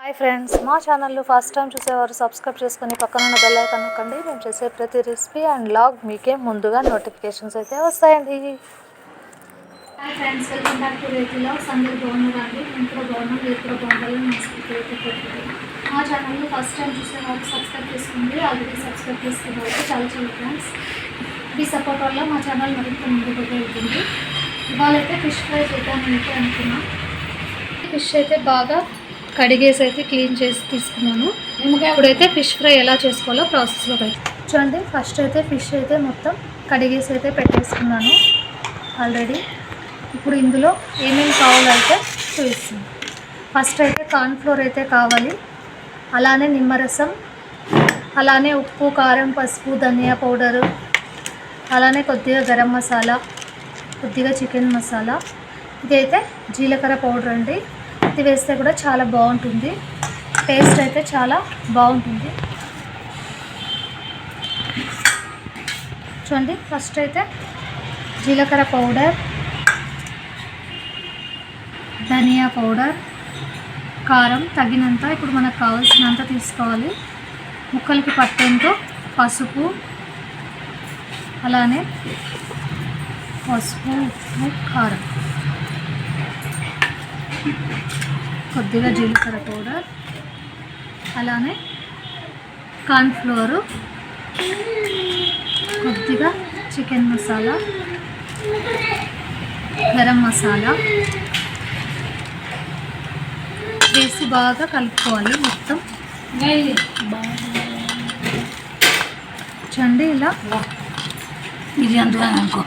Hi friends, మా ఛానల్ని first time చూసేవారు సబ్స్క్రైబ్ చేసుకొని పక్కన ఉన్న బెల్ ఐకాన్ నొక్కండి. మేము చేసే ప్రతి రెసిపీ అండ్ లాగ్ మీకే ముందుగా నోటిఫికేషన్స్ అయితే వస్తాయండి. Hi friends, welcome back to Rethi logs. అందరూ బాగున్నారండి? నేను కూడా బాగున్నాను, మీరు కూడా బాగుండాలని మనస్ఫూర్తిగా అయితే కోరుకుంటున్నాను. మా ఛానల్ని ఫస్ట్ టైం చూసేవారు సబ్స్క్రైబ్ చేసుకోండి. ఆల్రెడీ సబ్స్క్రైబ్ చేసుకున్న వాళ్ళకి చాలా ఫ్రెండ్స్, మీ సపోర్ట్ వల్ల మా ఛానల్ మరింత ముందుకు వెళ్తుంది. ఇవాళ అయితే ఫిష్ ఫ్రై చేద్దామని అయితే అనుకున్నాను. ఫిష్ అయితే బాగా కడిగేసి అయితే క్లీన్ చేసి తీసుకున్నాను. ఇప్పుడైతే ఫిష్ ఫ్రై ఎలా చేసుకోవాలో ప్రాసెస్లో అయితే చూడండి. ఫస్ట్ అయితే ఫిష్ అయితే మొత్తం కడిగేసి అయితే పెట్టేసుకున్నాను ఆల్రెడీ. ఇప్పుడు ఇందులో ఏమేమి కావాలో అయితే చూపిస్తాను. ఫస్ట్ అయితే కార్న్ఫ్లోర్ అయితే కావాలి, అలానే నిమ్మరసం, అలానే ఉప్పు, కారం, పసుపు, ధనియా పౌడరు, అలానే కొద్దిగా గరం మసాలా, కొద్దిగా చికెన్ మసాలా, ఇదైతే జీలకర్ర పౌడర్ అండి. ఇది వేస్తే కూడా చాలా బాగుంటుంది, టేస్ట్ అయితే చాలా బాగుంటుంది. చూడండి, ఫస్ట్ అయితే జీలకర్ర పౌడర్, ధనియా పౌడర్, కారం తగినంత, ఇప్పుడు మనకు కావాల్సినంత తీసుకోవాలి. ముక్కలకి పట్టేంతో పసుపు, అలానే పసుపు, ఉప్పు, కారం, కొద్దిగా జీలకర్ర పౌడర్, అలానే కార్న్ఫ్లోరు, కొద్దిగా చికెన్ మసాలా, గరం మసాలా వేసి బాగా కలుపుకోవాలి మొత్తం. చూడండి ఇలా ఇది అంతగా అనుకో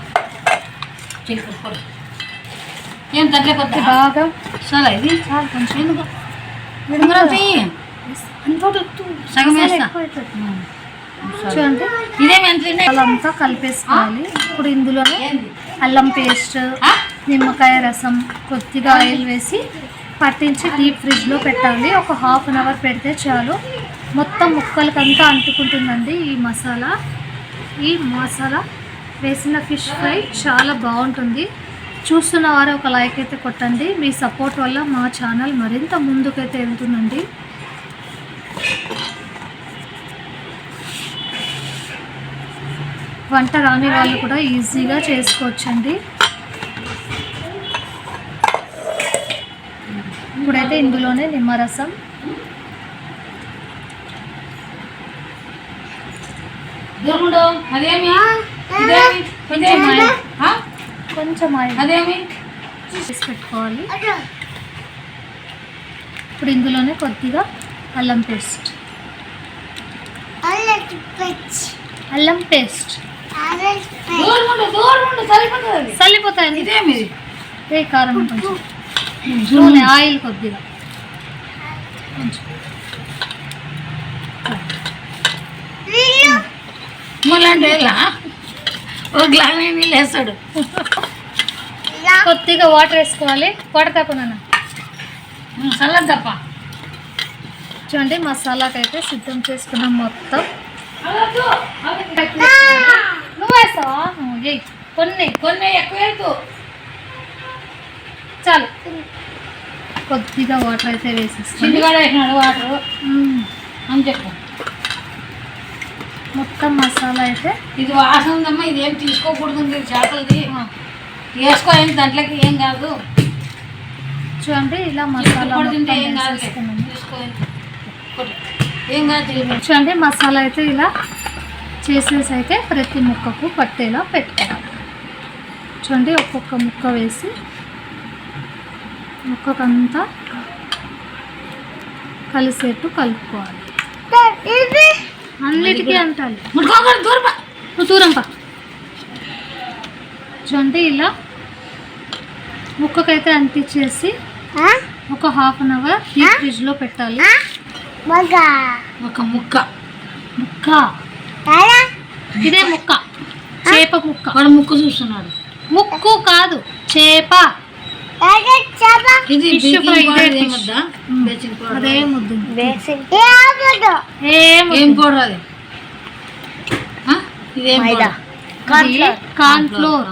ఏం తగ్గ కొద్ది బాగా చాలా ఇది చాలా కొంచెం ఎందుకు సగం వేస్తా. చూడండి ఇదేమి ఎంత అల్లంతా కలిపేసుకోవాలి. ఇప్పుడు ఇందులోనే అల్లం పేస్ట్, నిమ్మకాయ రసం, కొద్దిగా ఆయిల్ వేసి పట్టించి డీప్ ఫ్రిడ్జ్లో పెట్టాలి. ఒక హాఫ్ అన్ అవర్ పెడితే చాలు, మొత్తం ముక్కలకంతా అంటుకుంటుందండి ఈ మసాలా. ఈ మసాలా వేసిన ఫిష్ ఫ్రై చాలా బాగుంటుంది. చూస్తున్న వారు ఒక లైక్ అయితే కొట్టండి. మీ సపోర్ట్ వల్ల మా ఛానల్ మరింత ముందుకైతే వెళ్తుందండి. వంట రాని వాళ్ళు కూడా ఈజీగా చేసుకోవచ్చండి. ఇప్పుడైతే ఇందులోనే నిమ్మరసం, అదేమి కొంచెం ఆయిల్ అదేమి వేసి పెట్టుకోవాలి. ఇప్పుడు ఇందులోనే కొద్దిగా అల్లం పేస్ట్, చల్లిపోతాయండి. ఇదేమి ఏ కారం కొంచెం నూనె, ఆయిల్ కొద్దిగా కొంచెం మూలంటే ఒక గ్లాస్ నీళ్ళు వేస్తాడు. కొద్దిగా వాటర్ వేసుకోవాలి. వాటర్ తప్పనన్నా చల్లదు తప్ప. చూడండి, మసాలాకైతే సిద్ధం చేసుకున్నాం మొత్తం. నువ్వు వేస్తావా? కొన్ని కొన్ని ఎక్కువ వేయద్దు, చాలు. కొద్దిగా వాటర్ అయితే వేసేస్తాను. చిన్నగాడ వేసినాడు వాటర్ అని చెప్పు. మొత్తం మసాలా అయితే ఇది వాసన ఉందమ్మా, ఇది ఏం తీసుకోకూడదు, ఇది చేపలది వేసుకోవాలి, దాంట్లోకి ఏం కాదు. చూడండి, ఇలా మసాలా తింటే ఏం మొత్తం కాదు, వేసేసుకున్నాము. తీసుకోవాలి ఏం కాదు. చూడండి, మసాలా అయితే ఇలా చేసేసి అయితే ప్రతి ముక్కకు పట్టేలా పెట్టుకోవాలి. చూడండి, ఒక్కొక్క ముక్క వేసి ముక్కకంతా కలిసేట్టు కలుపుకోవాలి. అన్నిటికీ అంటాలి. నువ్వు దూరంపా. చూడండి, ఇలా ముక్కకైతే అంటించేసి ఒక హాఫ్ అన్ అవర్ డీప్ ఫ్రిడ్జ్లో పెట్టాలి. ఒక ముక్క ముక్క ఇదే ముక్క, చేప ముక్క. వాడు ముక్క చూస్తున్నాడు. ముక్కు కాదు, చేప. ఇది ఫిష్ ఫ్రై ఇదే ఫిష్. అదే ముద్దు. ఏం పౌడర్ అది? ఇదేం కార్న్ ఫ్లోర్.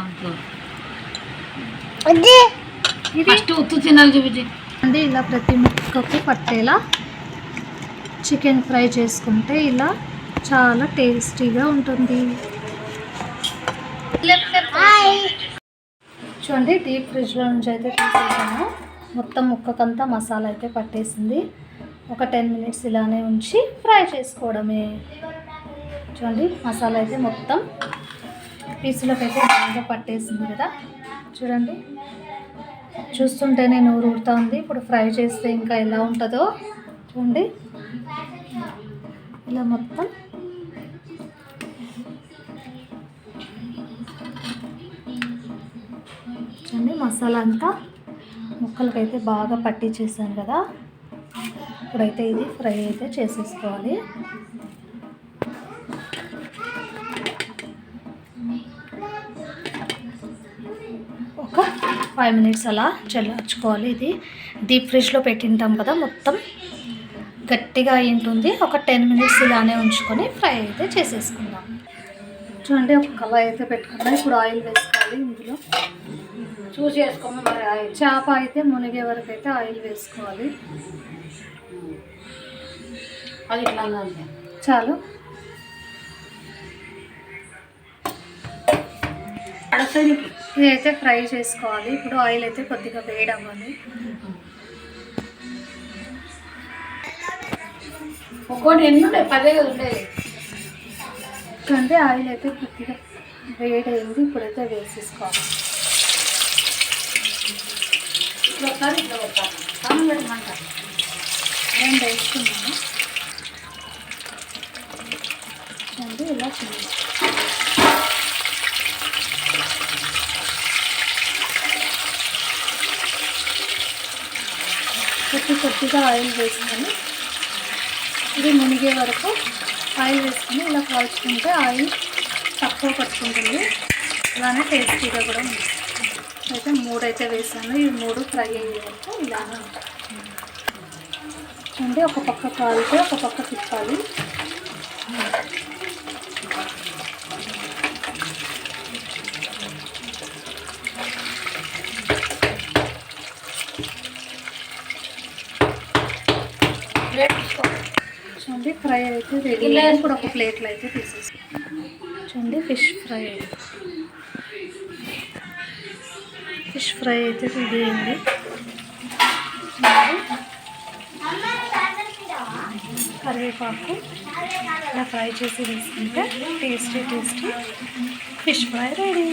ఫస్ట్ ఉత్తు తినాలి చూపించి. అంటే ఇలా ప్రతి ముక్కకు పట్టేలా చికెన్ ఫ్రై చేసుకుంటే ఇలా చాలా టేస్టీగా ఉంటుంది. చూడండి డీప్ ఫ్రిడ్జ్లో నుంచి అయితే తీసేసాను. మొత్తం ముక్కకంతా మసాలా అయితే పట్టేసింది. ఒక 10 మినిట్స్ ఇలానే ఉంచి ఫ్రై చేసుకోవడమే. చూడండి మసాలా అయితే మొత్తం పీసులకు అయితే బాగా పట్టేసింది కదా. చూడండి చూస్తుంటేనే నోరు ఊరుతా ఉంది. ఇప్పుడు ఫ్రై చేస్తే ఇంకా ఎలా ఉంటుందో చూడండి. ఇలా మొత్తం చూడండి మసాలా అంతా ముక్కలకైతే బాగా పట్టించేసాను కదా. ఇప్పుడైతే ఇది ఫ్రై అయితే చేసేసుకోవాలి. ఒక 5 మినిట్స్ అలా చల్లార్చుకోవాలి. ఇది డీప్ ఫ్రిడ్జ్లో పెట్టింటాం కదా, మొత్తం గట్టిగా అయి ఉంటుంది. ఒక 10 మినిట్స్ ఇలానే ఉంచుకొని ఫ్రై అయితే చేసేసుకుందాం. చూడండి ఒక కళాయి అయితే పెట్టుకున్నాం. ఇప్పుడు ఆయిల్ వేసుకోవాలి. ఇందులో చూసి వేసుకోమా మరి. చేప అయితే మునిగే వరకు అయితే ఆయిల్ వేసుకోవాలి. అది ఇట్లా ఉందంటే చాలు. ఇదైతే ఫ్రై చేసుకోవాలి. ఇప్పుడు ఆయిల్ అయితే కొద్దిగా వేడి అవ్వాలి. ఒక్కోటి ఎన్ని ఉంటాయి? 10 కదా ఉండేది. అంటే ఆయిల్ అయితే కొద్దిగా వేడి అయింది. ఇప్పుడైతే వేసేసుకోవాలి. ఇట్లా ఒకసారి ఇట్లా వస్తాను కారం పెట్టమంట. నేను వేసుకున్నాను. చూడండి ఇలా చేయాలి. కొద్దిగా ఆయిల్ వేసుకొని ఇది మునిగే వరకు ఆయిల్ వేసుకొని ఇలా కాల్చుకుంటే ఆయిల్ తక్కువ పట్టుకుంటుంది. ఇలానే టేస్టీగా కూడా ఉంది. అయితే 3 అయితే వేసాను. ఈ 3 ఫ్రై అయ్యే వరకు ఇలానే ఉంటాయి. అంటే ఒక పక్క కాలితే ఒక పక్క తిప్పాలి. చూడండి ఫ్రై అయితే రెడీ. ఇప్పుడు ఒక ప్లేట్లో అయితే తీసేస్తాం. చూడండి ఫిష్ ఫ్రై అయితే రెడీ అయింది. కరివేపాకు ఇలా ఫ్రై చేసి వేసుకుంటే టేస్టీ ఫిష్ ఫ్రై రెడీ.